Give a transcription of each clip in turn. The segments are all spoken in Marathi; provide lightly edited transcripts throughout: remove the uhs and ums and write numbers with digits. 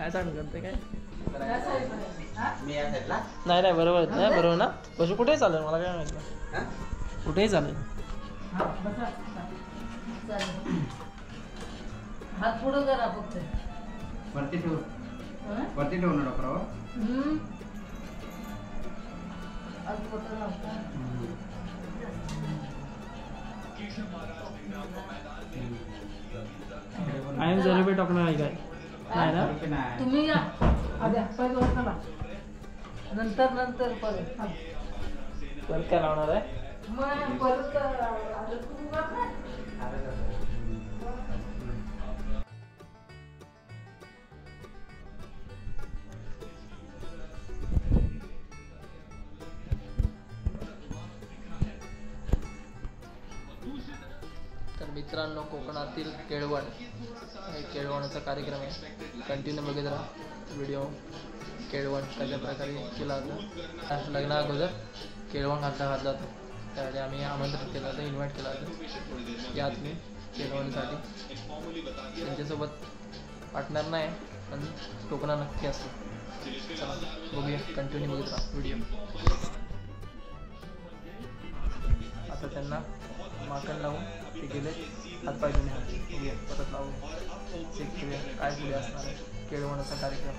काय सांग करते काय मी या साईडला नाही नाही बरोबर नाही बरोबर ना कशी कुठेही चालेल मला काय माहिती कुठेही चालेल हात पुढं करा फक्त वरती ठेवू वरती ठेवू ना डॉक्टरावर आय एम जरुरी टाकणार आहे काय नाही ना तुम्ही या आधी हातपाय वर करा नंतर नंतर परत परत काय लावणार आहे मग परत आता तुम्ही बघा तर मित्रांनो कोकणातील केळवण हे केळवणाचा कार्यक्रम आहे कंटिन्यू बघत राहा व्हिडिओ केळवण कशा प्रकारे केला जातं लग्ना अगोदर केळवण घातला जातो त्यासाठी आम्ही आमंत्रित केलं होतं इन्व्हाइट केलं होतं या तुम्ही केळवणसाठी त्यांच्यासोबत पार्टनर नाही पण कोकणा नक्की असतो चला बघूया कंटिन्यू बघत राहा व्हिडिओ आता त्यांना माकण लावून ते गेले हातपाय धुणे बघूया परत लावून चेक करूया काय पुढे असणार आहे केळवणाचा कार्यक्रम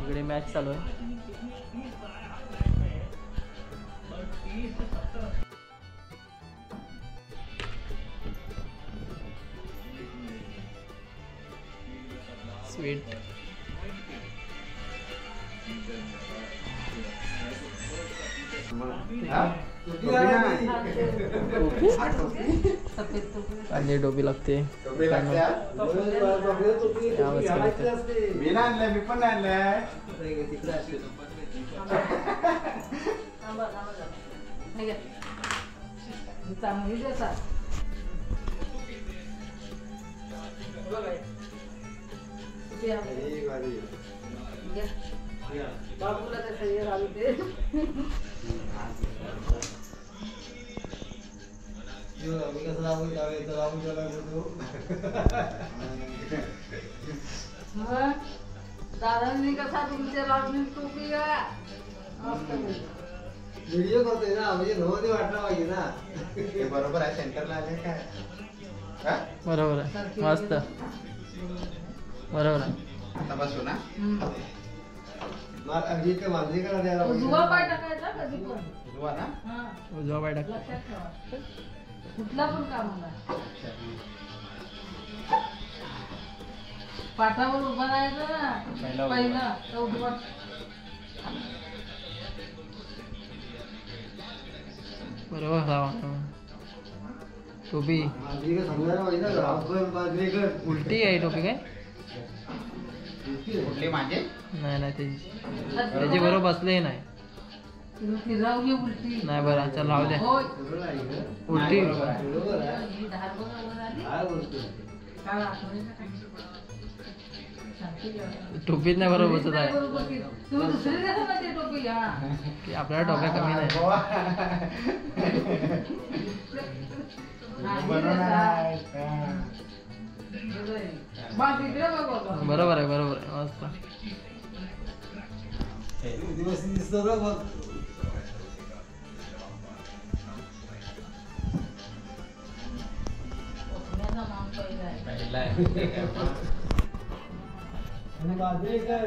इकडे मॅच चालू आहे स्वीट आणि डोबी लागते मी पण आणलंय चांगली बाबूला कसं हे राहू दे मग दादांनी कसा तुमच्या लावणी टोपी व्हिडिओ करतोय ना म्हणजे नवदे वाटला पाहिजे ना बरोबर आहे सेंटरला आले काय बरोबर आहे मस्त बरोबर आहे आता बसू ना मांजरीकडे द्यायला उजवा पाय टाकायचा कधी पण उजवा ना उजवा पाय टाक लक्षात ठेवा कुठला पण काम होणार पाठावर उभा राहायचं ना पहिला उजवा बरोबर लावा टोपी उलटी आहे टोपी काय कुठले माझे नाही नाही त्याची बरोबर बसले नाही फिरवली उलटी नाही बरं चल राहू द्या होय उलटी ही धार बरोबर आली काय टोपीत नाही बरोबर बसत आहे तुम्ही दुसरी देता ना ते टोपी हा की आपल्याला टोप्या कमी नाही बरोबर आहे मस्त दिवस दिसतो बघ मांजरेकर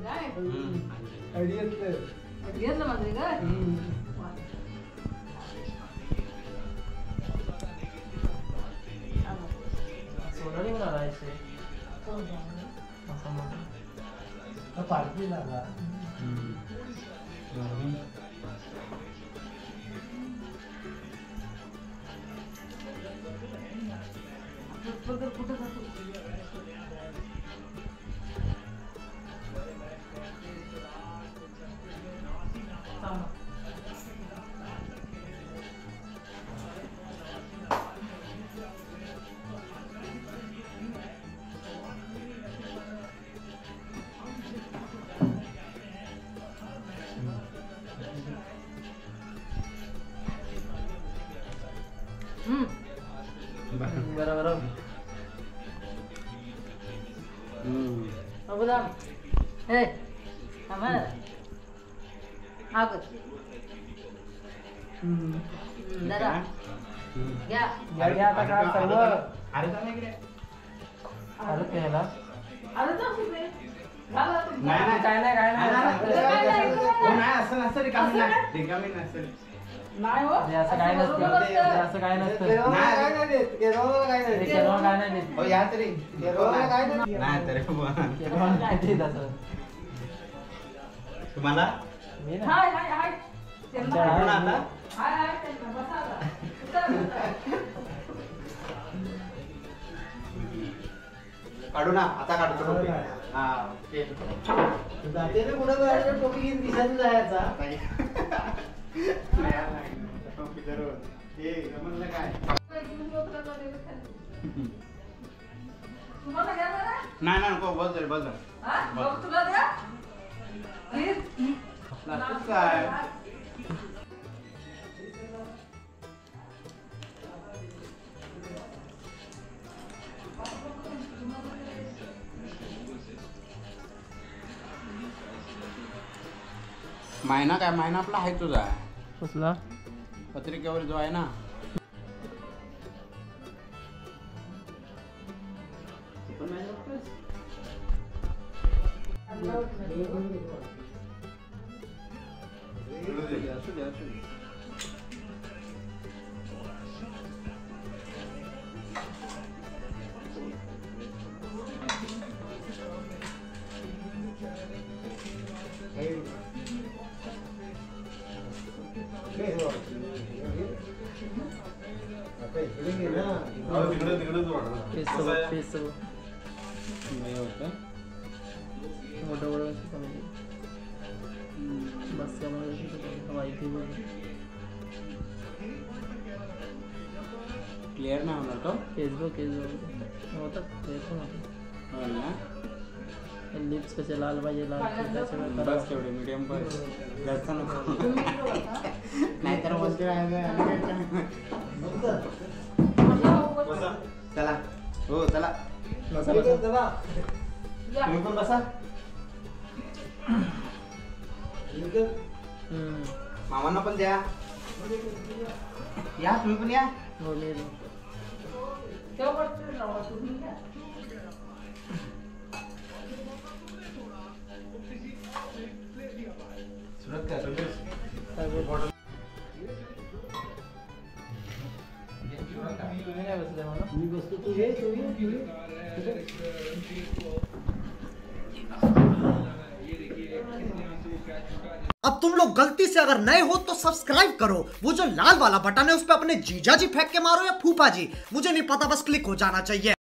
काय अडीयत्तर घेतलं मांजरेकर सोनाली म्हणा राहायचे पार्टी झाला कुठं जातो नको दाम हे थांबा हा कर जरा घ्या घ्या आता काय सर्व अरे चाल इकडे. आलं केला आलं तर कुठे झालं तुमचं. नाही, काय नाही काय नाही हो, नाही असं नसतं रिकामी नाही. रिकामी नसतं. नाही हो हे असं काय नसतं बरोबर हे असतं. असं काय नसतं केरळला काय नाही देत, केरळला काय नाही हे देत. केरळ काय नाही देत हो या तरी. केरळला काय नाही देत. नाही तरी पण. केरळ काय देत असं तुम्हाला मी ना हाय हाय हाय त्यांना आमच्या कोण हाय आता? हाय त्यांना बसा आता. उतर, उतर. काढू ना आता काढतो टोपी. हा ते. जाते ना कुठं बाहेर टोपी घेऊन दिसायला जायचा. नाही, नाही. टोपी जरूर. हे जमलं काय? तुम्हाला घ्या बरं. नाही नाही नको बस बस हा? बघ तुला द्या. प्लीज. नाटक काय? महिना काय महिना आपला आहे तुझा कसला पत्रिकेवर जो आहे ना पण नाही बघतोस? असू दे, असू दे. आता इकडे घे ना. फेसबुक नाही होतं. मोठं मोठं कमी बस त्यामुळे माहिती क्लिअर नाही होणार तो फेसबुक होतात ते पण होतं हो ना लिप्स कसे लाल पाहिजे लाल बस तेवढे मीडियम पण जास्त नको नाहीतर बोलते चला हो चला इकडे चला. तुम्ही पण बसा इकडे. मामांना पण द्या या तुम्ही पण या हो मी तेव्हा पटकन राहा, तुम्ही घ्या. काय बसलं मला मी बसतो तू ये तू ये, तू ये. अब तुम लोग गलती से अगर नए हो तो सब्सक्राइब करो, वो जो लाल वाला बटन है उस पर अपने जीजा जी फेंक के मारो या फूफा जी, मुझे नहीं पता, बस क्लिक हो जाना चाहिए।